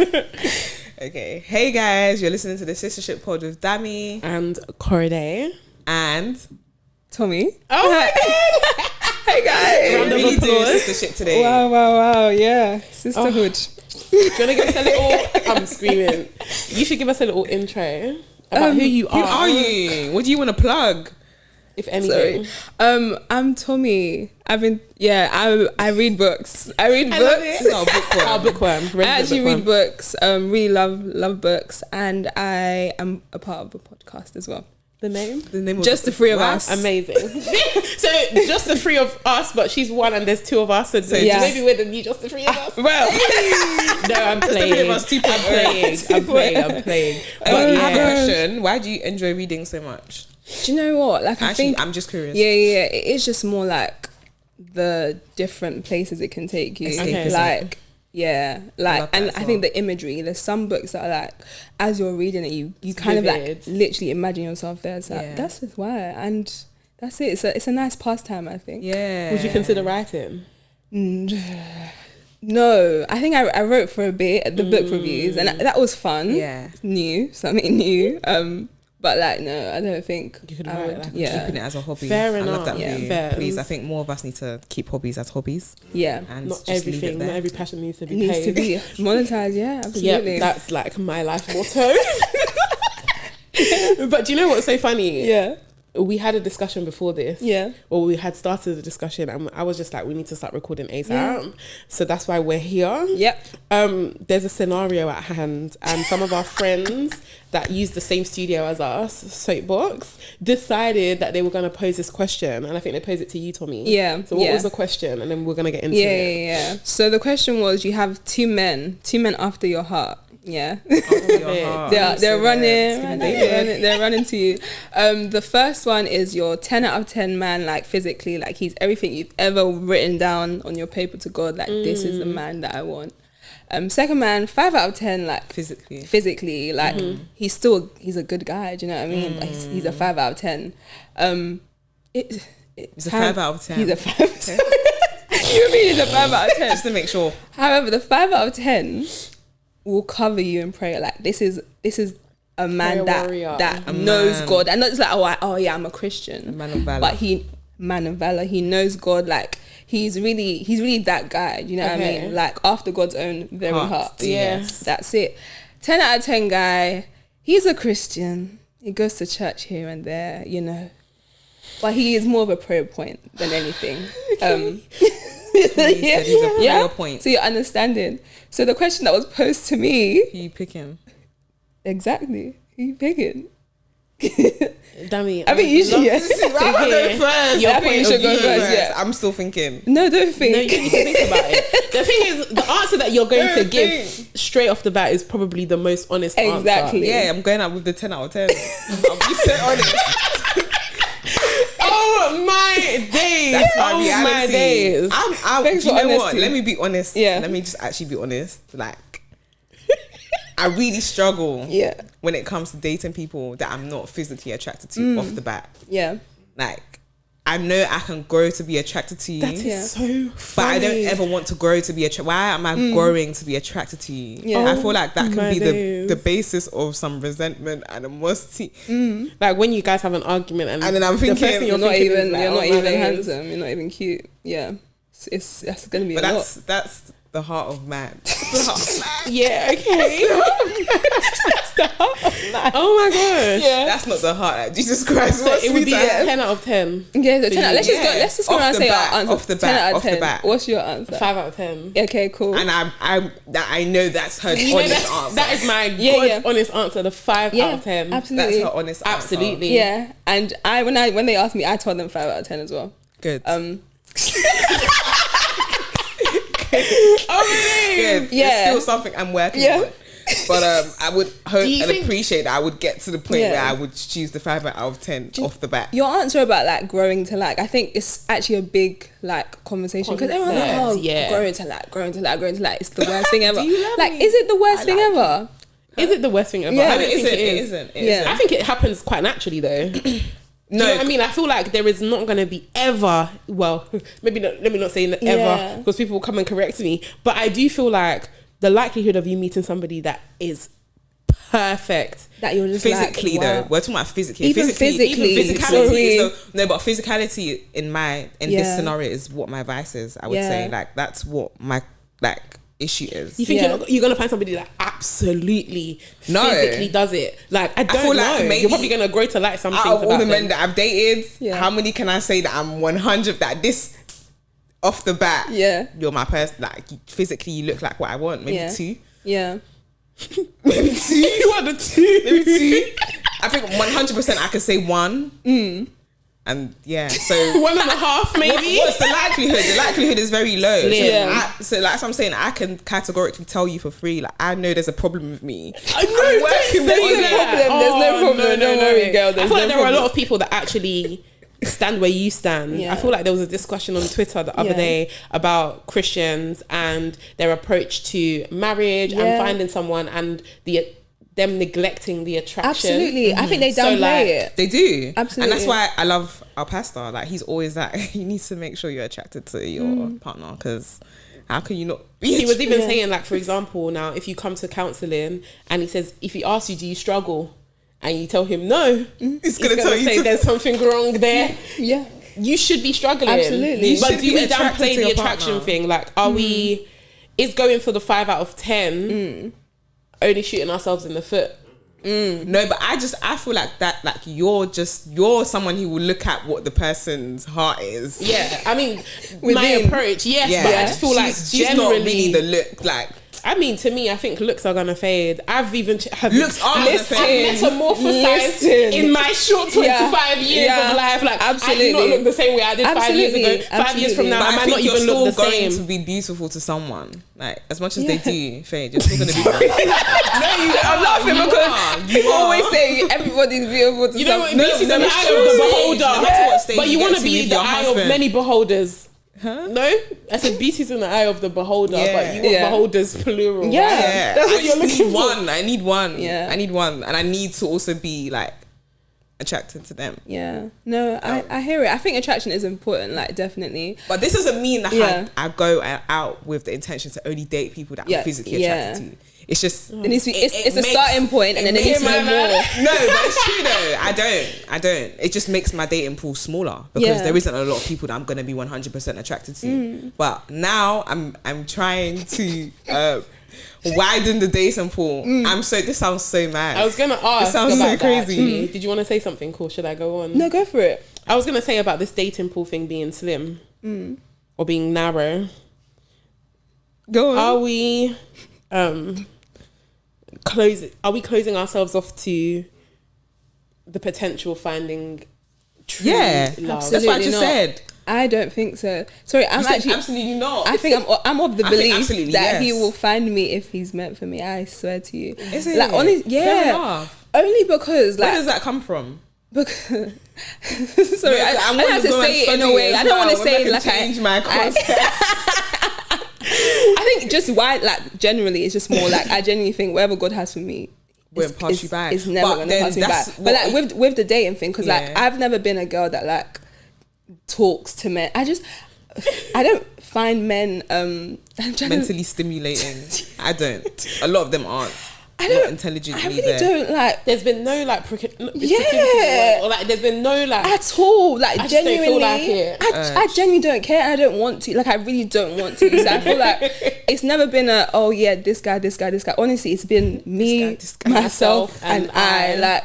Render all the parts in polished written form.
Okay. Hey guys, you're listening to the Sistership pod with Dami and Korede and Tommy. Oh my god! Hey guys, Round we're of really doing applause. Sistership today. Wow, yeah, sisterhood. Do you want to give us a little? I'm screaming. You should give us a little intro about who you are. Who are you? What do you want to plug? If anything. Sorry. I'm Tommy. I read books. I read books. love it. Oh, bookworm. Our bookworm. I actually read books. Really love books, and I am a part of a podcast as well. The name? The name of Just the three of us. Amazing. So just the three of us, but she's one and there's two of us. So yeah. maybe we're the new just the three of us. Well, no, I'm playing. three of us, 2.0. I'm playing. But I have a question. Why do you enjoy reading so much? do you know what? Like, I think I'm just curious. Yeah. It is just more like the different places it can take you. Escapism. Like, yeah, like, and as I well. think the imagery. There's some books that are like, as you're reading it, you kind of vivid. like literally imagine yourself there. It's like, Yeah. that's just why, and that's it. It's a nice pastime, I think. Yeah. Would you consider writing? No, I think I wrote for a bit at the book reviews, and that was fun. Yeah. Something new. But like, no, I don't think You could I write would. like Yeah, Keeping it as a hobby. Fair I love enough. that Yeah. for you. Fair. Please, I think more of us need to keep hobbies as hobbies. yeah. And Not just leave everything, it there. not every passion needs to It be needs paid. to be monetized. Yeah, absolutely. Yeah, that's like my life motto. But do you know what's so funny? yeah. We had a discussion before this. Yeah. Or we had started the discussion and I was just like, we need to start recording ASAP. Yeah. So that's why we're here. Yep. There's a scenario at hand and some of our friends that use the same studio as us, Soapbox, decided that they were going to pose this question. And I think they posed it to you, Tommy. Yeah. So what yeah. was the question? And then we're going to get into Yeah, it. yeah. So the question was, you have two men after your heart. Yeah. They're running to you. The first one is your 10 out of 10 man, like physically, like he's everything you've ever written down on your paper to God, like this is the man that I want. Second man, 5 out of 10, like physically, like he's a good guy, do you know what I mean? Like, he's a 5 out of 10. It's a 5 out of 10. He's a 5 out of 10. You mean he's a 5 out of 10? Just to make sure. However, the 5 out of 10 will cover you in prayer. Like, this is a man that knows God, and not just like, oh yeah, I'm a Christian, A man of valor. but man of valor. He knows God. Like, he's really that guy. You know what I mean? Like, after God's own very heart. Yes. That's it. 10 out of 10 guy. He's a Christian. He goes to church here and there, you know, but he is more of a prayer point than anything. He's a prayer point. So you're understanding. So the question that was posed to me, You pick him. exactly, who you picking? Dummy. I mean, usually, yeah. Your I think you should go first, yeah. I'm still thinking. No, don't think. No, you need to think about it. The thing is, the answer that you're going to give straight off the bat is probably the most honest answer. Exactly. Yeah, I'm going out with the 10 out of 10. I'll be so honest. Oh my days! That's my oh reality. my days! Thanks Do you for know what? honesty. Let me be honest. Yeah. Let me just actually be honest. Like, I really struggle when it comes to dating people that I'm not physically attracted to off the bat. Yeah. Like, I know I can grow to be attracted to you. That is so But funny. I don't ever want to grow to be attracted. Why am I growing to be attracted to you? Yeah. I feel like that my can be days. the basis of some resentment, animosity. Like when you guys have an argument and then I'm thinking, the first thing You're not thinking is even. like, You're oh not my even days. handsome. You're not even cute. Yeah. That's gonna be But a lot. that's the heart of man. The heart of man. Yeah, okay. That's the heart of man. Oh my gosh. Yeah. That's not the heart. Like, Jesus Christ. So it would be a 10 out of 10. Yeah. The 10 out. Let's just go. Yeah. Let's just go Off and the say bat, our answer. off the 10 bat, out of off the 10. bat. What's your answer? 5 out of 10. Okay. Cool. And I know that's her You know, honest answer. that is my Yeah. honest answer. The 5 out of 10. Absolutely. That's her honest answer. Absolutely. Yeah. And when they asked me, I told them 5 out of 10 as well. Good. Oh, really? Good. Yeah. It's still something I'm working Yeah. on. But I would hope Do you and think- appreciate that I would get to the point Yeah. where I would choose the 5 out of 10 off the bat. Your answer about like growing to like, I think it's actually a big like conversation because everyone's like, oh, Yeah. growing to like, it's the worst thing ever. you love Like, me? is it the worst I thing like ever? Is it the worst thing ever? Yeah. I don't think it is. isn't. Yeah. I think it happens quite naturally though. No, Do you know what I mean? I feel like there is not going to be ever, well, maybe not, let me not say ever Yeah. because people will come and correct me, but I do feel like the likelihood of you meeting somebody that is perfect, that you're just physically like, wow. though, we're talking about physically. Even physically, physicality in this scenario is what my vice is. I would say like that's what my like issue is. You think you're gonna find somebody that absolutely physically does it? Like I don't know. Like maybe you're probably gonna grow to like some things out of all the men them. that I've dated, how many can I say that I'm 100 that this off the bat? You're my person. Like physically, you look like what I want. Maybe 2. Yeah. Maybe 2. You want the 2? Maybe 2. I think 100% I could say 1. And so 1.5 maybe. What's the likelihood? The likelihood is very low. So like I'm saying, I can categorically tell you for free. Like I know there's a problem with me. I know. There's no problem. Don't worry, girl. I feel like there are a lot of people that actually stand where you stand. I feel like there was a discussion on Twitter the other day about Christians and their approach to marriage and finding someone and them neglecting the attraction. Absolutely. I think they downplay it. They do. Absolutely. And that's why I love our pastor. Like he's always like, you need to make sure you're attracted to your partner, because how can you not be? He was even saying, like, for example, now if you come to counselling and he says, if he asks you, do you struggle? And you tell him no, he's gonna tell you say there's something wrong there. Yeah. You should be struggling. Absolutely. But do we downplay the attraction thing? Like, are we is going for the 5 out of 10 only shooting ourselves in the foot? No, but I feel like that, like you're someone who will look at what the person's heart is. Yeah, I mean, my approach, yes, but I just feel like she's generally not really the look. Like, I mean, to me, I think looks are gonna fade. I've even looks are gonna fade. I've metamorphosized in my short 25 years of life. Like, absolutely, I do not look the same way I did 5 years ago. 5 years from now, I might not even look the same. Going to be beautiful to someone, like as much as they do fade, you're still gonna be. I'm laughing because people always say everybody's beautiful to someone. You know what? Beauty's in the eye of the beholder, but you want to be the eye of many beholders. Huh? No, I said beauty's in the eye of the beholder, but you want beholders plural. Yeah, that's what you're looking for. I need one. Yeah, I need one, and I need to also be like attracted to them. Yeah, no, I hear it. I think attraction is important, like definitely. But this doesn't mean that I go out with the intention to only date people that I'm physically attracted to. It's just it's a starting point, and then it needs to be more. No, but it's true though. I don't. It just makes my dating pool smaller because there isn't a lot of people that I'm going to be 100% attracted to. But now I'm trying to widen the dating pool. This sounds so mad. I was going to ask. It sounds so crazy. Did you want to say something cool? Should I go on? No, go for it. I was going to say about this dating pool thing being slim or being narrow. Go on. Are we closing ourselves off to the potential finding true love? That's what I just said. I don't think so. Sorry, I'm actually absolutely not. I think I'm of the belief that he will find me if he's meant for me. I swear to you. Is it? Like honestly, only because like where does that come from? Because sorry, I have to say it in a way. I don't want to say it like change my concept. I think just why, like, generally, it's just more like I genuinely think whatever God has for me is never going to pass me by. But like with the dating thing, because like I've never been a girl that like talks to men. I don't find men mentally stimulating. I don't. A lot of them aren't. Not intelligently. I really don't like. There's been no like, or like there's been no like at all. Like I genuinely, don't feel like it. I genuinely don't care. I don't want to. Like I really don't want to. So I feel like it's never been this guy. Honestly, it's been me, myself, and I. Like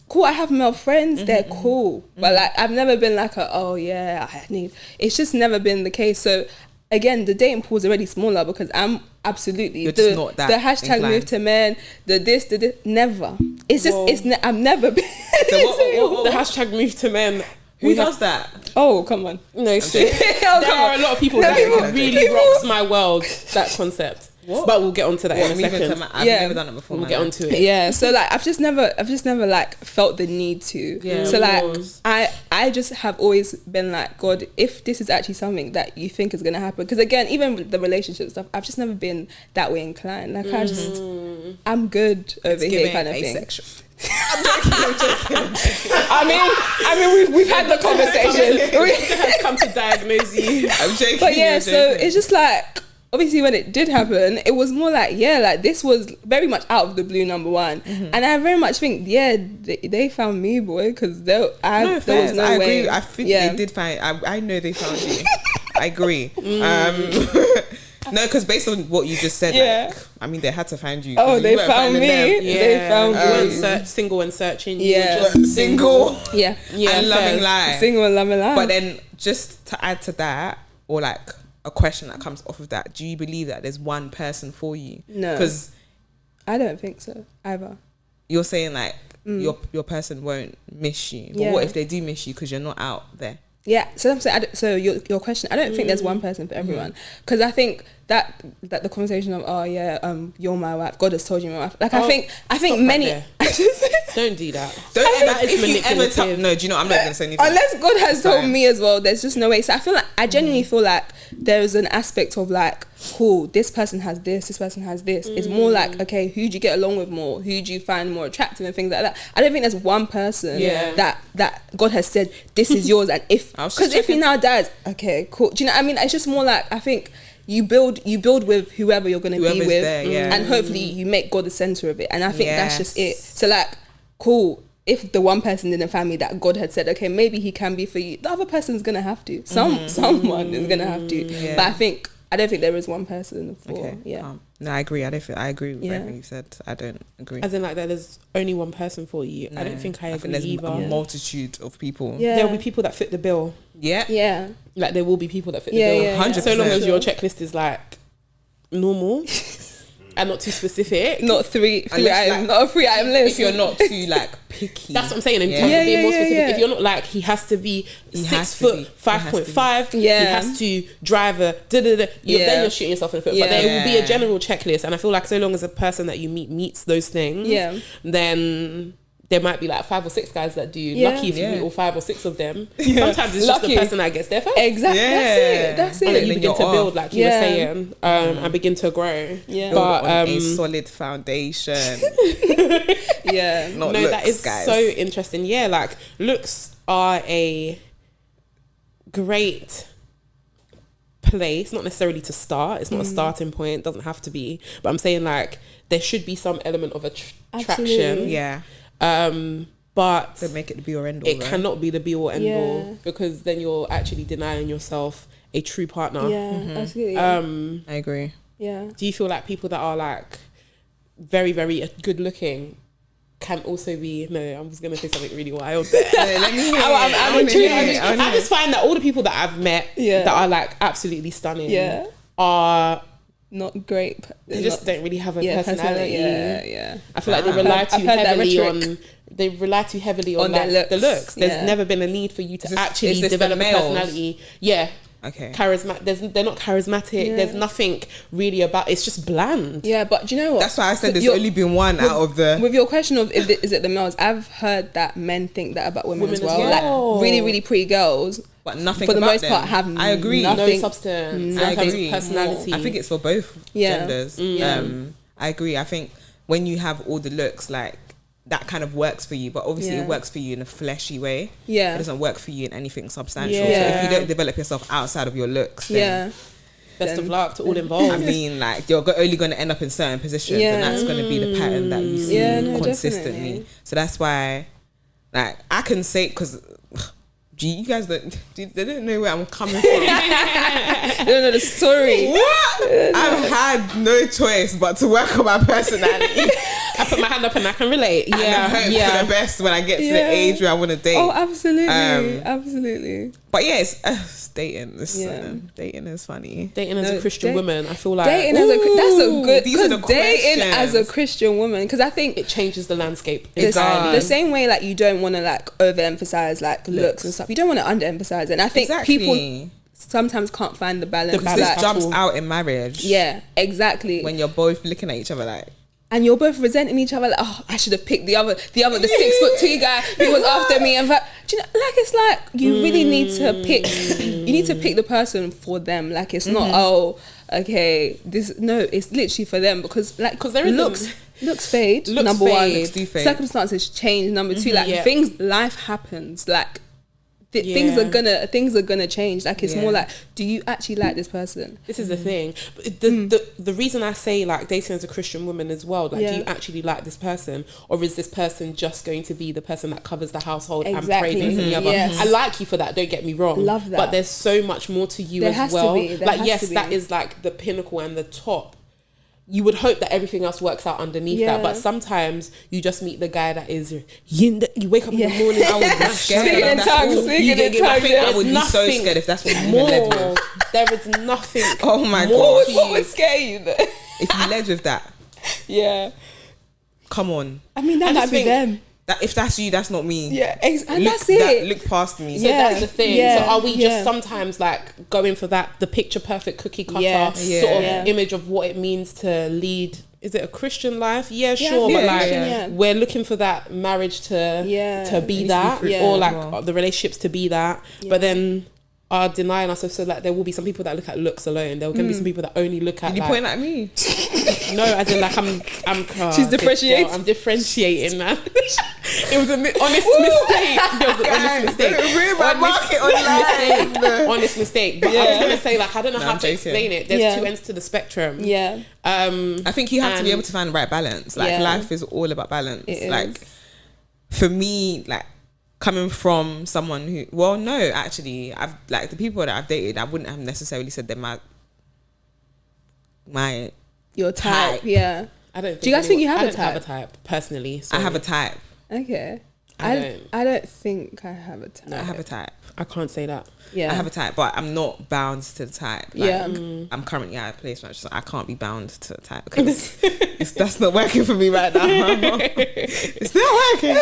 cool. I have male friends. They're cool, but like I've never been like I need. It's just never been the case. So. Again, the dating pool is already smaller because I'm absolutely the hashtag inclined. Move to men, the this, never. It's just I've never been. The hashtag move to men. Who does that? Oh, come on. No, shit. There are a lot of people that really rocks my world. That concept. What? But we'll get onto that in a second. I've never done it before. We'll get onto it. Yeah. So like I've just never like felt the need to. Yeah, so like I just have always been like, God, if this is actually something that you think is gonna happen, because again, even with the relationship stuff, I've just never been that way inclined. Like I'm good over here kind of asexual thing. I'm joking. I mean, we've had the conversation. It has come to diagnose you. I'm joking. But yeah, so it's just like. obviously when it did happen, it was more like, like this was very much out of the blue, number one. And I very much think, they found me, boy, because there was no way. Agree. I think they did find, I know they found you. I agree. No, because based on what you just said, like, I mean, they had to find you. Oh, they found me. They found me. You weren't single and searching. Yeah. You were just single. Yeah. And loving life. Single and loving life. But then, just to add to that, or like a question that comes off of that, do you believe that there's one person for you? No. Because I don't think so either. You're saying like your person won't miss you. But what if they do miss you because you're not out there? Yeah, so I'm saying, so your question, I don't think there's one person for everyone, because I think that the conversation of you're my wife, God has told you my wife. Like I think many. Don't do that. If you ever no, do you know? I'm not going to say anything. Unless God has told me as well, there's just no way. So I feel like I genuinely feel like there's an aspect of like, cool, this person has this person has this. It's more like, okay, who do you get along with more? Who do you find more attractive and things like that? I don't think there's one person that God has said this is yours, and if he now dies, okay, cool. Do you know what I mean? It's just more like, I think you build with whoever you're going to be with, there, and hopefully you make God the center of it. And I think that's just it. So like, cool, if the one person in the family that God had said, okay, maybe he can be for you, the other person's gonna have to. Someone is gonna have to. But I don't think there is one person for. No, I agree. I agree with everything you said. I don't agree. As in, like, there's only one person for you. No, I don't think I agree there's either. A multitude of people. Yeah. There will be people that fit the bill. Yeah. Like, there will be people that fit the bill. 100%. So long as your checklist is like normal and not too specific. Not three items, not a 3-item list. If you're not too like picky. That's what I'm saying. In terms of being more specific. If you're not like, he has to be 6 foot, 5.5. He has to drive a then you're shooting yourself in the foot. But there will be a general checklist, and I feel like so long as a person that you meets those things, then there might be like 5 or 6 guys that do. Lucky if you meet all 5 or 6 of them. Sometimes it's just the person that gets there first. Exactly. That's it. And then you begin to build, like you were saying, and begin to grow. But on a solid foundation. No, looks, that is guys. So interesting. Yeah, like, looks are a great place, not necessarily to start. It's not a starting point. It doesn't have to be. But I'm saying, like, there should be some element of attraction. Yeah. But to make it the be or end all, it cannot be the be or end all, because then you're actually denying yourself a true partner. Absolutely. I agree. Do you feel like people that are like very, very good looking can also be? No, I'm just gonna say something really wild there. Let me hear I just find that all the people that I've met that are like absolutely stunning are not great. They just don't really have a personality. I feel like they rely too heavily on like, the looks. There's never been a need for you to actually develop a personality. Okay. They're not charismatic. There's nothing really about. It's just bland. Yeah, but do you know what? That's why I said there's only been one out of the. With your question of is it the males? I've heard that men think that about women as well. Like really, really pretty girls. But nothing for the about most part have. I agree. No substance. I agree. Personality. I think it's for both genders. I agree. I think when you have all the looks, like, that kind of works for you, but obviously it works for you in a fleshy way. It doesn't work for you in anything substantial. So if you don't develop yourself outside of your looks, then best of luck to all involved. I mean, like, you're only going to end up in certain positions, and that's going to be the pattern that you see consistently. Definitely. So that's why, like, I can say, because you guys they don't know where I'm coming from. They don't know the story. What? I've had no choice but to work on my personality. I put my hand up and I can relate. And I hope for the best when I get to the age where I want to date. Oh, absolutely, absolutely. But it's dating. Dating is funny. Dating as a Christian woman, I feel like dating as dating as a Christian woman, because I think it changes the landscape entirely. The same way, like, you don't want to like overemphasize like looks and stuff. You don't want to underemphasize it. And I think people sometimes can't find the balance. This jumps out in marriage. Yeah, exactly. When you're both looking at each other like. And you're both resenting each other, like, oh, I should have picked the 6'2" guy who was after me. And do you know, like, it's like you really need to pick. You need to pick the person for them. Like, it's not it's literally for them, because there is looks fade. Number one, circumstances change. Number two, life happens. Like, things are gonna change. Like it's more like, do you actually like this person? This is the thing. The reason I say like dating as a Christian woman as well, like do you actually like this person, or is this person just going to be the person that covers the household and prays this and the other? I like you for that, don't get me wrong. Love that. But there's so much more to you as well. Like yes, that is like the pinnacle and the top. You would hope that everything else works out underneath that, but sometimes you just meet the guy that is you wake up in the morning. I would be scared. Speaking in tongues. I would be so scared if that's what you led with. There is nothing. Oh my god! What would scare you though? If you led with that, come on. I mean, that might be them. That if that's you, that's not me. Yeah, and that's it. Look past me. So that's the thing. So are we just sometimes like going for the picture perfect cookie cutter sort of image of what it means to lead? Is it a Christian life? Yeah, sure. But like we're looking for that marriage to be that, or like the relationships to be that. But then are denying ourselves, so like there will be some people that look at looks alone. There are going to be some people that only look at. Did you point at me? No, as in like I'm she's differentiating. I'm differentiating, man. It was an honest mistake. It was an honest mistake. Honest mistake. But I was gonna say like I don't know how to explain it. There's two ends to the spectrum. I think you have to be able to find the right balance. Like life is all about balance. Like for me, like coming from someone who, well, no, actually, I've like the people that I've dated, I wouldn't have necessarily said they're my your type. Yeah. I don't. Do you guys think you have a type? I don't have a type personally. I have a type. Okay. I don't think I have a type. No, I have a type. I can't say that. Yeah. I have a type, but I'm not bound to the type. Like, I'm currently at a place where I can't be bound to the type because that's not working for me right now. It's not working.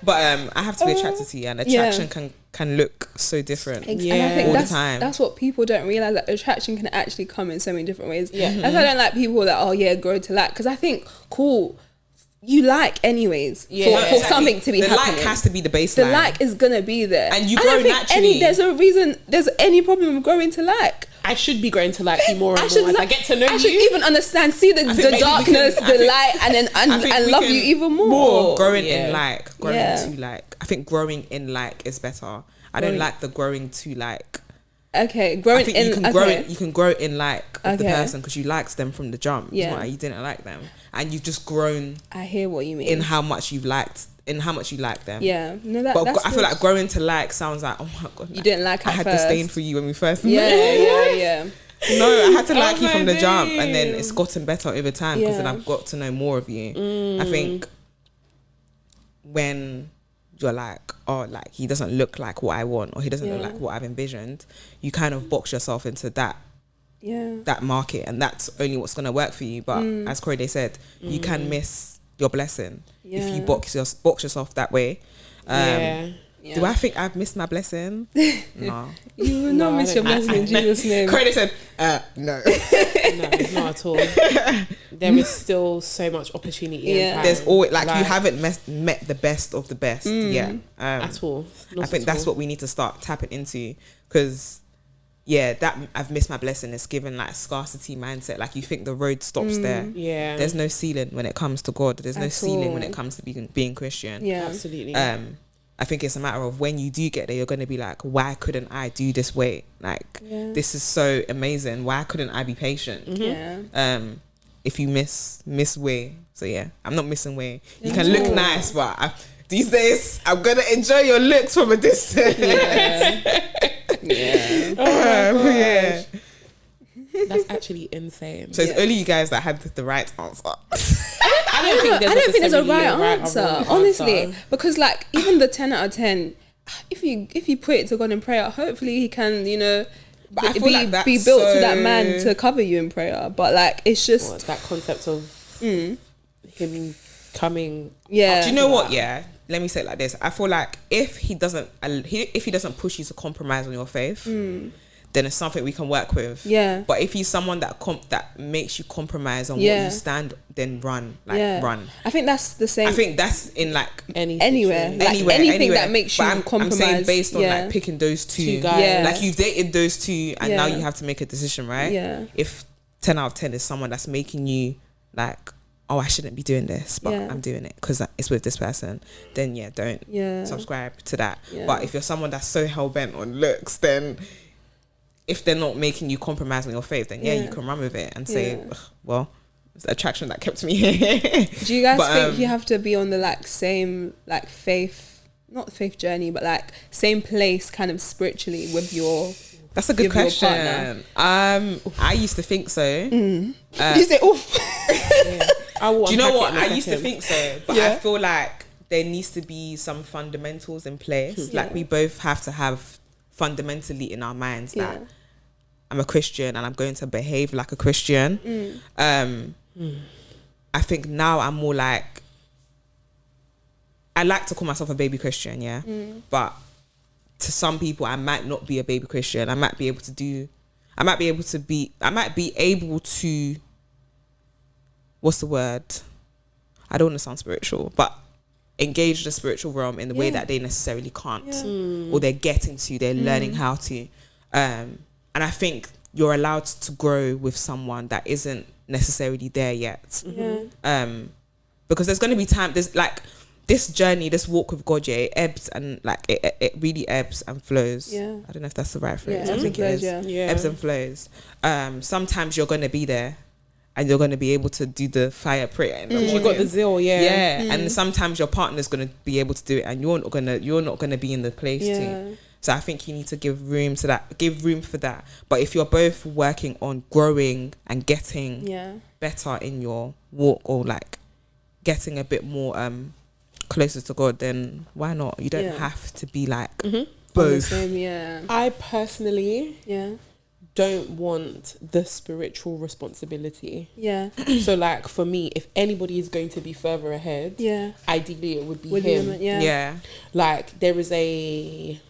But I have to be attracted to you, and attraction can look so different. And I think all that's, the time. That's what people don't realize, that attraction can actually come in so many different ways. That's why I don't like people that grow to like, because I think you like anyways for something to be happening. The like has to be the baseline. The like is gonna be there, and you grow naturally. There's any problem with growing to like. I should be growing to like you more and more as I get to know you. I should even understand, see the darkness, the light, and then and love you even more. Growing in like, growing to like. I think growing in like is better. I don't like the growing to like. Okay, growing in. You can grow in like of the person because you liked them from the jump. Yeah, like you didn't like them, and you've just grown. I hear what you mean. In how much you like them. Yeah, no, that's I feel like growing to like sounds like, oh my god, you didn't like. I had disdain for you when we first met. Yeah. No, I had to like you from the jump, and then it's gotten better over time because then I've got to know more of you. I think when you're like, oh, like he doesn't look like what I want, or he doesn't look like what I've envisioned, you kind of box yourself into that market, and that's only what's going to work for you. But as Korede said, you can miss your blessing if you box yourself that way. Do I think I've missed my blessing? No. You will not miss your blessing in Jesus' name. Korede said, no. No, not at all. There is still so much opportunity. There's always like you haven't met the best of the best yet. At all. I think that's what we need to start tapping into, because that I've missed my blessing is given like scarcity mindset. Like you think the road stops there. Yeah. There's no ceiling when it comes to God. There's no ceiling when it comes to being Christian. Yeah, absolutely. I think it's a matter of when you do get there, you're going to be like, why couldn't I do this way? Like, this is so amazing. Why couldn't I be patient? If you miss way. So I'm not missing way. You can look nice, but these days, I'm going to enjoy your looks from a distance. Yeah. That's actually insane. So it's only you guys that had the right answer. I don't think there's a right answer, honestly, because like even the 10 out of 10, if you put it to God in prayer, hopefully he can, be built to that man to cover you in prayer. But like it's just that concept of him coming. Yeah. Do you know what? Yeah. Let me say it like this. I feel like if he doesn't push you to compromise on your faith, then it's something we can work with. Yeah. But if he's someone that makes you compromise on what you stand, then run. Run. I think that's the same. I think that's in like anywhere. Anything that makes you compromise. I'm saying based on like picking those two guys. Yeah. Like you've dated those two and now you have to make a decision, right? Yeah. If 10 out of 10 is someone that's making you like oh, I shouldn't be doing this, but I'm doing it because it's with this person, then don't subscribe to that. But if you're someone that's so hell-bent on looks, then if they're not making you compromise on your faith, then you can run with it and say, well, it's the attraction that kept me here. Do you guys think you have to be on the like same like faith, not faith journey, but like same place kind of spiritually with your? That's a good question. I used to think so. You say oof. Do you know what? I used to think so, but I feel like there needs to be some fundamentals in place. Like we both have to have fundamentally in our minds that I'm a Christian and I'm going to behave like a Christian. I think now I'm more like, I like to call myself a baby Christian, but to some people I might not be a baby Christian. I might be able to what's the word? I don't want to sound spiritual, but engage the spiritual realm in the way that they necessarily can't, or they're getting to, they're learning how to. And I think you're allowed to grow with someone that isn't necessarily there yet. Because there's going to be time, there's like this journey, this walk with God, it ebbs and like it really ebbs and flows. I don't know if that's the right phrase. I think it is. Ebbs and flows. Sometimes you're going to be there and you're going to be able to do the fire prayer. You got the zeal, and sometimes your partner's going to be able to do it, and you're not going to be in the place to. So I think you need to give room to that, give room for that. But if you're both working on growing and getting better in your walk, or like getting a bit more closer to God, then why not? You don't have to be like both. Same, I personally don't want the spiritual responsibility. So like for me, if anybody is going to be further ahead, ideally it would be him. Like there is a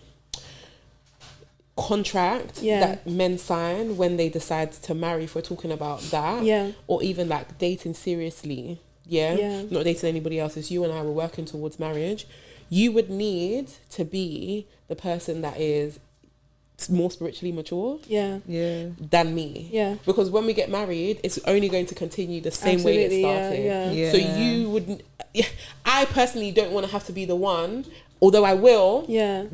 contract that men sign when they decide to marry, if we're talking about that, or even like dating seriously, not dating anybody else, it's you and I were working towards marriage. You would need to be the person that is more spiritually mature than me, because when we get married, it's only going to continue the same way it started. So you wouldn't, I personally don't want to have to be the one, although I will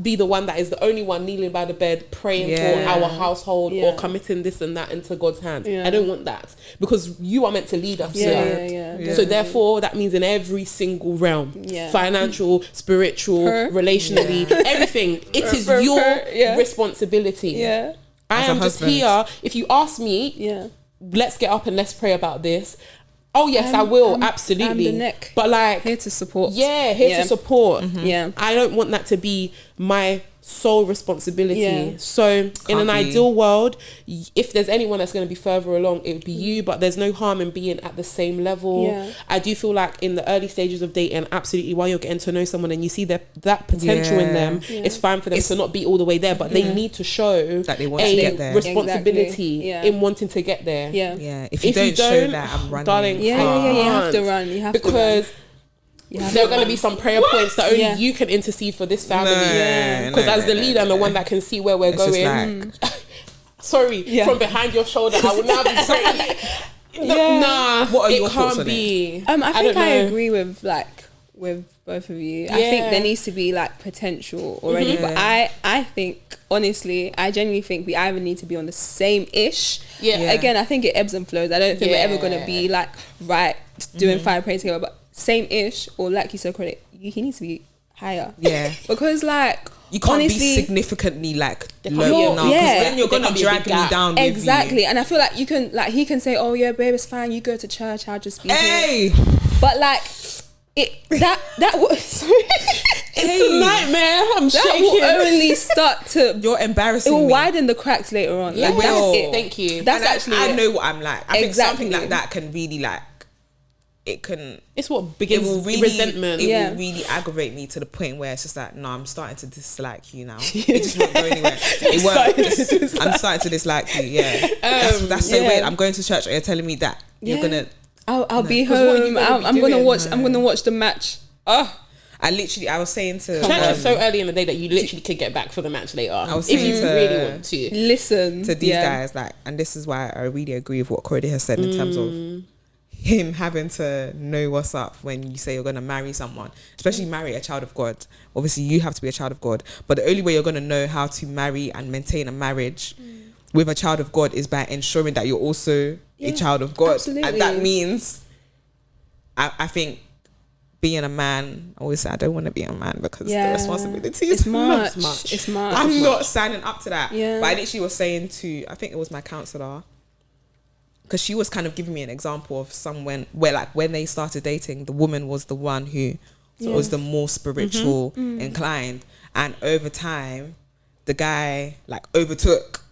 be the one that is the only one kneeling by the bed praying for our household or committing this and that into God's hands. I don't want that, because you are meant to lead us. So therefore that means in every single realm, financial, spiritual, relationally, everything, it is your responsibility. I am just here. If you ask me, let's get up and let's pray about this. Oh yes, I will, absolutely. I'm the neck. But like here to support. Here to support. I don't want that to be my sole responsibility. So in an ideal world, if there's anyone that's going to be further along, it would be you, but there's no harm in being at the same level. I do feel like in the early stages of dating, absolutely, while you're getting to know someone and you see that potential in them, it's fine for them to not be all the way there, but they need to show that they want to get there. Responsibility in wanting to get there. If you don't show that, I'm running. Darling, you have to run. You have because there are going to be some prayer points that only you can intercede for this family. Because as the leader and the one that can see where we're going, from behind your shoulder, I will now be praying. Nah, what are your thoughts on it? I think I agree with both of you. I think there needs to be like potential already, but I think honestly, I genuinely think we either need to be on the same ish. Again, I think it ebbs and flows. I don't think we're ever going to be like doing fire prayer together, but same ish, or like you said, Korede, he needs to be higher. Because like you can't honestly, be significantly like low enough. Then you're gonna drag me down. Exactly, with you. And I feel like you can, like he can say, "Oh yeah, babe, it's fine. You go to church. I'll just be here." But like that was it's a nightmare. I'm shaking. Will only start to. You're embarrassing. It will me. widen the cracks later on. Like, that's it. Thank you. That's actually. I know what I'm like. I think something like that can really like. It's what begins resentment. It will really aggravate me to the point where it's just like, no, I'm starting to dislike you now. It just won't go anywhere. It won't. I'm starting to dislike you. That's so weird. I'm going to church and you're telling me that you're gonna. I'll be home. I'm gonna watch the match. I was saying to church is so early in the day that you literally could get back for the match later. I was saying if you really want to listen to these guys, like, and this is why I really agree with what Korede has said in terms of. him having to know what's up when you say you're going to marry someone, especially marry a child of God. Obviously, you have to be a child of God. But the only way you're going to know how to marry and maintain a marriage with a child of God is by ensuring that you're also a child of God. Absolutely. And that means, I think, being a man, I always say I don't want to be a man because the responsibility is much. It's much. I'm not signing up to that. Yeah. But I literally was saying to, I think it was my counsellor, because she was kind of giving me an example of someone where, like, when they started dating, the woman was the one who was the more spiritual inclined, and over time the guy like overtook,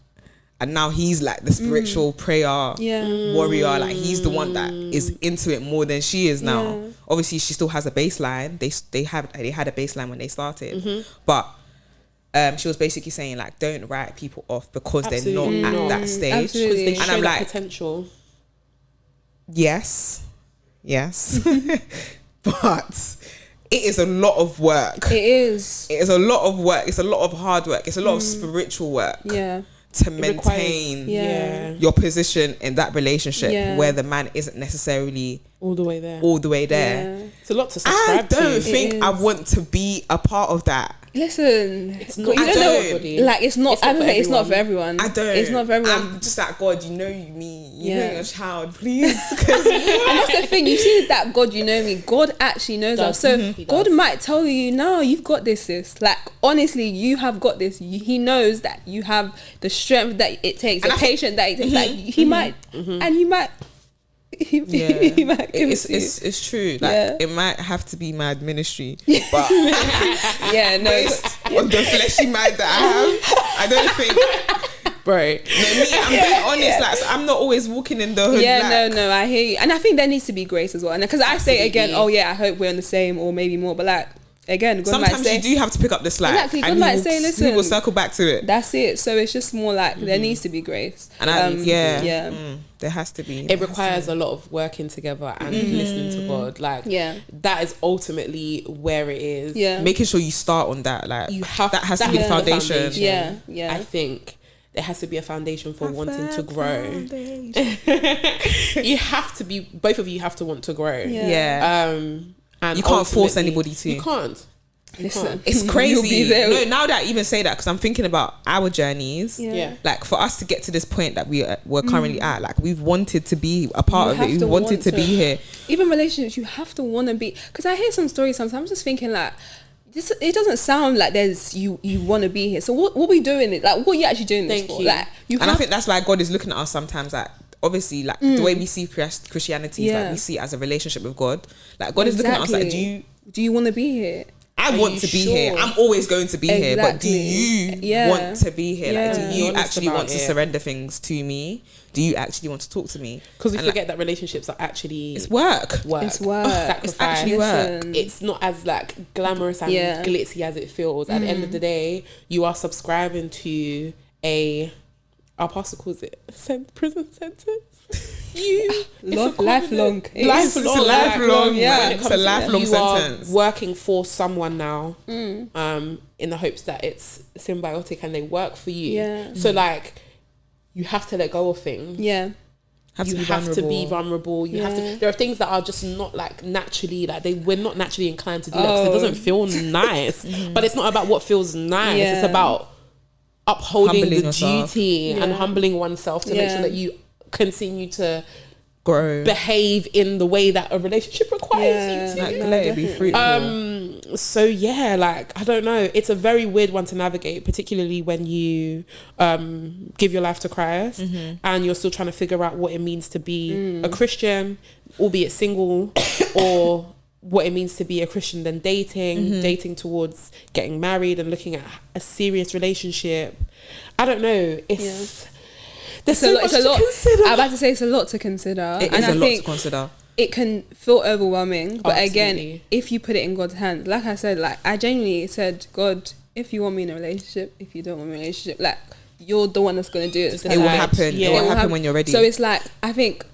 and now he's like the spiritual prayer warrior. Like, he's the one that is into it more than she is now. Obviously she still has a baseline. They had a baseline when they started, but she was basically saying, like, don't write people off because they're not at that stage. Absolutely. They show And I'm that like, potential. yes, but it is a lot of work. It is a lot of work. It's a lot of hard work. It's a lot of spiritual work. To maintain your position in that relationship where the man isn't necessarily all the way there. It's a lot to subscribe to. I don't think I want to be a part of that. Listen, it's not. You don't know, like, it's not. I don't think it's not for everyone. I don't. It's not for everyone. I'm just like, God, you know me. You know your child, please. And that's the thing. You see that God, you know me. God actually knows us. So God might tell you, no, you've got this, sis. Like, honestly, you have got this. He knows that you have the strength that it takes, the patience that it takes. Like, he might, and you might. He might it's true. Like, it might have to be mad ministry, but based on the fleshy mind that I have, I don't think, bro. I'm being honest. Like, so I'm not always walking in the hood. No, I hear you, and I think there needs to be grace as well. And because I say again, I hope we're on the same or maybe more, but like, again, God sometimes might say, you do have to pick up the slack. Exactly, God might say, listen, he will circle back to it. That's it. So it's just more like there needs to be grace, and there has to be. It requires a lot of working together and listening to God. Like, that is ultimately where it is. Making sure you start on that. Like, that has to be the foundation. I think there has to be a foundation for wanting to grow. You have to be. Both of you have to want to grow. And you can't force anybody to. You can't. Listen, it's crazy. No, now that I even say that, because I'm thinking about our journeys. Like, for us to get to this point that we're currently at, like, we've wanted to be a part of it. We wanted to be here. Even relationships, you have to want to be. Because I hear some stories sometimes. I'm just thinking, like, it doesn't sound like there's you want to be here. So what are we doing? Like, what are you actually doing this for? Like, I think that's why God is looking at us sometimes, like, obviously, like, the way we see Christianity is like, we see it as a relationship with God. Like, God is looking at us like, do you want to be here? I want to be here. I'm always going to be here. But do you want to be here? Like, do you actually want to surrender things to me? Do you actually want to talk to me? Because we forget that relationships are actually... It's work. It's work. Sacrifice. It's actually work. It's not as, like, glamorous and glitzy as it feels. At the end of the day, you are subscribing to our pastor calls it prison sentence. Lifelong. It's a lifelong sentence. You are working for someone now, in the hopes that it's symbiotic and they work for you. So, like, you have to let go of things. You have to be vulnerable. You have to. There are things that are just not, like, naturally, like, we're not naturally inclined to do that because it doesn't feel nice. But it's not about what feels nice. It's about upholding the duty and humbling oneself to make sure that you continue to grow, behave in the way that a relationship requires you to. Like, let it be fruitful. So like, I don't know, it's a very weird one to navigate, particularly when you give your life to Christ and you're still trying to figure out what it means to be a Christian, albeit single, or what it means to be a Christian, then dating towards getting married and looking at a serious relationship. I don't know, there's so much to consider. I'm about to say it's a lot to consider. It is a lot to consider. It can feel overwhelming, but again, if you put it in God's hands, like I said, like, I genuinely said, God, if you want me in a relationship, if you don't want me in a relationship, like, you're the one that's going to do it. It will happen. It will happen when you're ready. So it's like, I think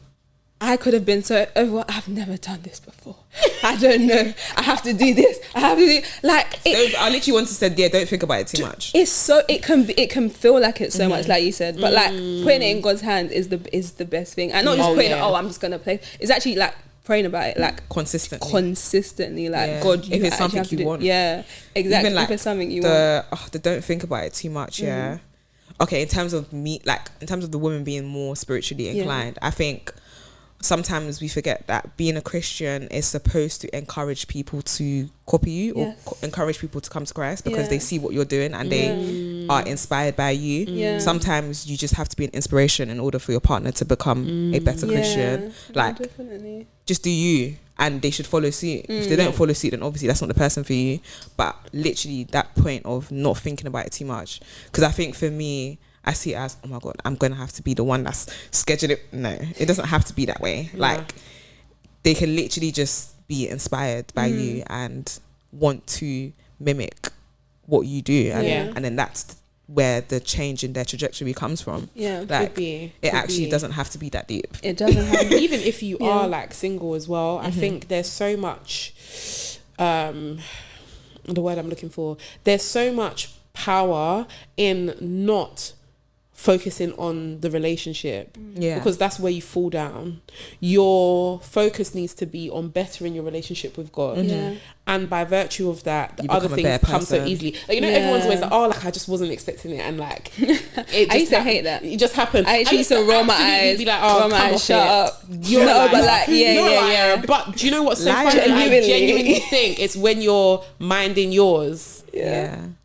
I could have been so overwhelmed. I've never done this before. I don't know. I have to do this. I have to do like. I literally want to say, don't think about it too much. It's so it can feel like it's so much, like you said, but like putting it in God's hands is the best thing, and not just putting it. Oh, I'm just gonna play. It's actually like praying about it, like consistently, like God. If it's something you want, exactly. Even like if it's something you want, the don't think about it too much. Okay, in terms of me, like in terms of the woman being more spiritually inclined, I think sometimes we forget that being a Christian is supposed to encourage people to copy you or encourage people to come to Christ because they see what you're doing and they are inspired by you. Sometimes you just have to be an inspiration in order for your partner to become a better Christian. Like, just do you, and they should follow suit. If they don't follow suit, then obviously that's not the person for you. But literally that point of not thinking about it too much, because I think for me, I see it as, oh my God, I'm going to have to be the one that's scheduled it. No, it doesn't have to be that way. Like, they can literally just be inspired by you and want to mimic what you do. And then that's where the change in their trajectory comes from. Like, it actually doesn't have to be that deep. It doesn't have to. Even if you are like single as well, I think there's so much, the word I'm looking for, there's so much power in not focusing on the relationship, because that's where you fall down. Your focus needs to be on bettering your relationship with God, and by virtue of that, the other things come so easily. Like, you know, everyone's always like, oh, like I just wasn't expecting it, and like it I used to hate that. It just happened. I actually used to roll my eyes, be like, oh, roll my eyes, shut up. You're no, but like, yeah. But do you know what's so funny? I genuinely think it's when you're minding yours,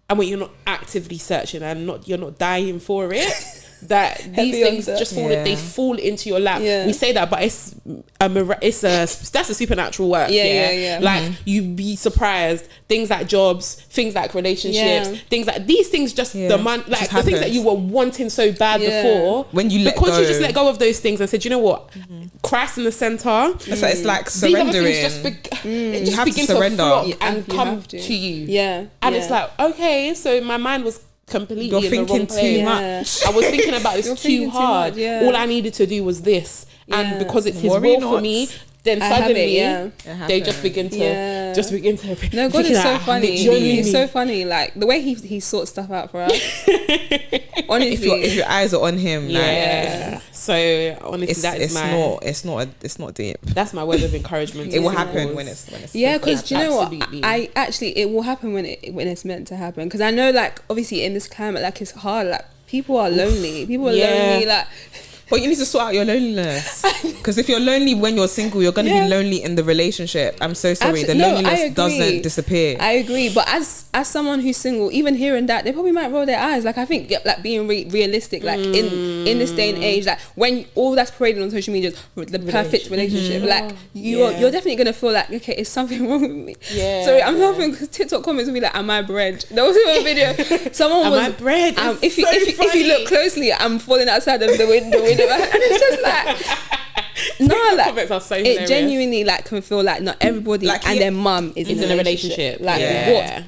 and when you're not actively searching and you're not dying for it, that these things just fall into your lap. We say that, but that's a supernatural work. Like, you'd be surprised. Things like jobs, things like relationships, things like these things just the things that you were wanting so bad before, when you let because go. you just let go of those things and said, you know what, Christ in the center. It's like surrendering. These other things just begin to flock and come to you. And it's like, okay, so my mind was completely You're in the thinking wrong place. too much. I was thinking about this too hard. All I needed to do was this, and because it's His will for me, then suddenly they just begin to. No, God is so funny. He's so funny. Like the way he sorts stuff out for us. Honestly, if your eyes are on Him, So honestly, it's not deep. That's my word of encouragement. It will happen when it's because do you know what? I actually, it will happen when it's meant to happen. Because I know, like, obviously in this climate, like, it's hard. Like, people are lonely. People are lonely. Like, but you need to sort out your loneliness, because if you're lonely when you're single, you're going to be lonely in the relationship. I'm so sorry. The loneliness doesn't disappear. I agree, but as someone who's single, even hearing that, they probably might roll their eyes. Like, I think, like, being realistic, like, in this day and age, like, when all that's paraded on social media is the perfect relationship, like, you're definitely going to feel like, okay, is something wrong with me? So I'm laughing because TikTok comments will be like, am I bread? There was a video, someone was, am I bread? If you look closely, I'm falling outside of the window, and it's just like, no, like, comments are so it hilarious. Genuinely, like, can feel like not everybody like, and their mum is in a relationship. Like,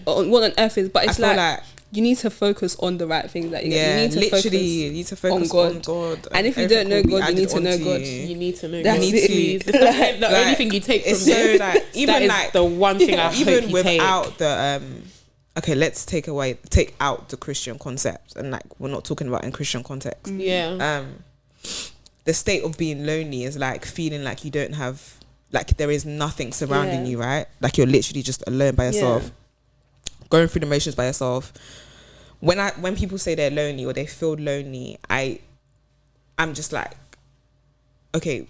what on earth is? But it's like you need to focus on the right things. Like, you need to focus on God. And if you don't know God, you need to know God. You need to know God. That's the only thing you take from so like, even that like is the one thing I even hope without the okay, let's take out the Christian concept, and like, we're not talking about in Christian context. The state of being lonely is like feeling like you don't have, like, there is nothing surrounding you, right? Like, you're literally just alone by yourself, going through the motions by yourself. When people say they're lonely or they feel lonely, I'm just like, okay,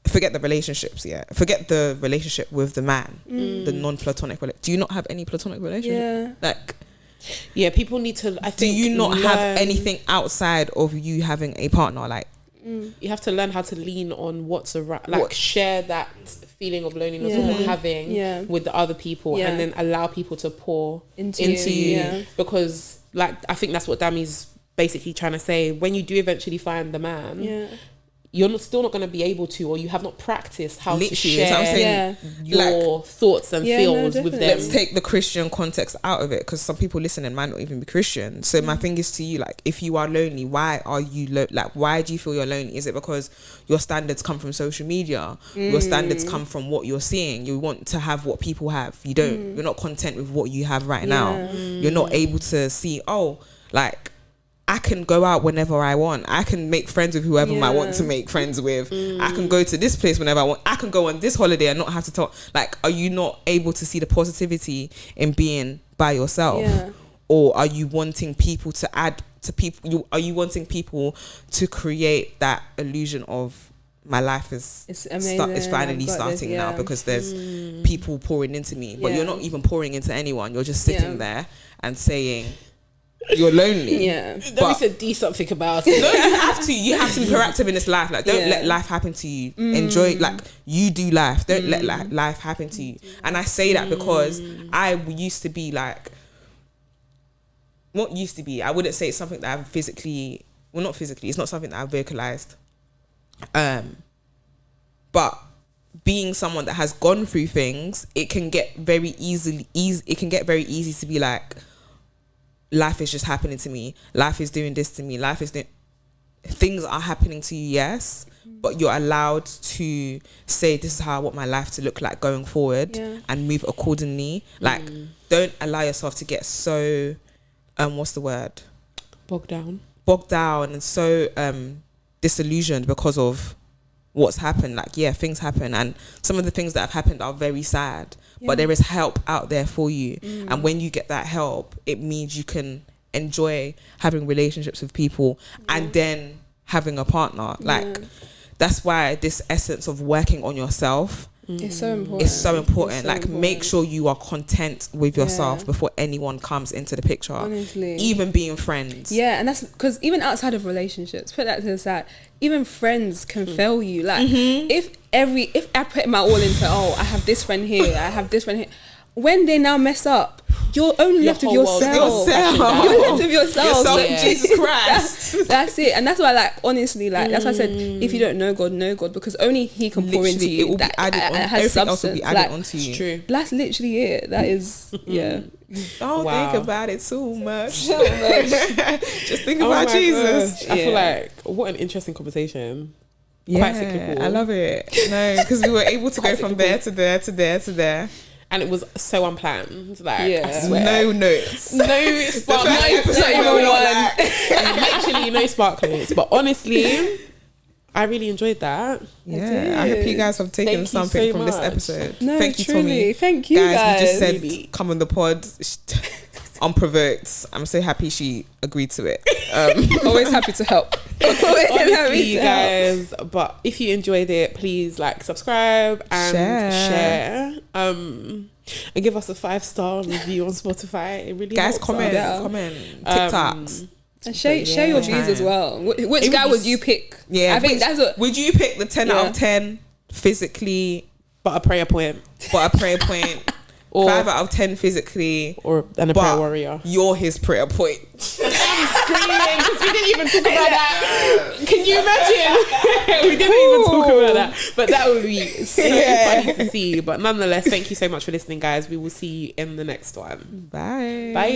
forget the relationships, forget the relationship with the man, the non-platonic relationship. Do you not have any platonic relationship? Like, people need to, I think, do you not have anything outside of you having a partner? Like, you have to learn how to lean on what's around, like, share that feeling of loneliness that you're having with the other people, and then allow people to pour into you. Because, like, I think that's what Dami's basically trying to say. When you do eventually find the man, you're still not going to be able to, or you have not practiced how to share your thoughts and feels with them. Let's take the Christian context out of it, because some people listening might not even be Christian. So my thing is to you, like, if you are lonely, why are you why do you feel you're lonely? Is it because your standards come from social media? Your standards come from what you're seeing. You want to have what people have. You don't. You're not content with what you have right now. You're not able to see, I can go out whenever I want. I can make friends with whoever I want to make friends with. I can go to this place whenever I want. I can go on this holiday and not have to talk. Like, are you not able to see the positivity in being by yourself? Or are you wanting people to add to people? Are you wanting people to create that illusion of my life is finally starting now because there's people pouring into me, but you're not even pouring into anyone. You're just sitting there and saying you're lonely. Let me do something about it. No, you have to be proactive in this life. Like, don't let life happen to you. Enjoy, like, you do life. Don't let life happen to you. And I say that because I used to be like, what used to be, I wouldn't say it's something that I've physically, well, not physically, it's not something that I've vocalized. But being someone that has gone through things, it can get very easy to be like, life is just happening to me. Life is doing this to me. Things are happening to you, yes, but you're allowed to say, this is how I want my life to look like going forward, and move accordingly. Like, don't allow yourself to get so, what's the word? Bogged down and so disillusioned because of what's happened. Like, things happen, and some of the things that have happened are very sad, but there is help out there for you. And when you get that help, it means you can enjoy having relationships with people and then having a partner. Like, that's why this essence of working on yourself it's so important. It's so important. Like, make sure you are content with yourself before anyone comes into the picture. Honestly, even being friends. And that's because even outside of relationships, put that to the side, even friends can fail you. Like, if I put my all into, I have this friend here, I have this friend here, when they now mess up, you're only left with yourself. You're left with yourself. Jesus Christ. That's it. And that's why, like, honestly, like, that's why I said, if you don't know God, because only He can pour into you. It will be added on. Everything else will be added onto you. It's true. That's literally it. That is, Don't think about it too much. Just think about Jesus. I feel like, what an interesting conversation. Quite cyclical. I love it. No, because we were able to go from there to there to there to there. And it was so unplanned. Like, I swear. No notes. No spark notes. Not even one. Literally no spark notes. But honestly, I really enjoyed that. I hope you guys have taken something from this episode. No, thank you, truly. Tommy. Thank you, guys. We just said, come on the pod. Unprovoked. I'm so happy she agreed to it. Always happy to help. Honestly, you guys. But if you enjoyed it, please subscribe and share. And give us a 5-star review on Spotify. It really helps comment, TikToks. And share your views as well. Which guy would you pick? I think that's what. Would you pick the 10 out of 10 physically, but a prayer point? Or 5 out of 10 physically, and a prayer warrior. You're his prayer point. I'm screaming because we didn't even talk about that. Can you imagine? We didn't even talk about that. But that would be so funny to see. But nonetheless, thank you so much for listening, guys. We will see you in the next one. Bye. Bye.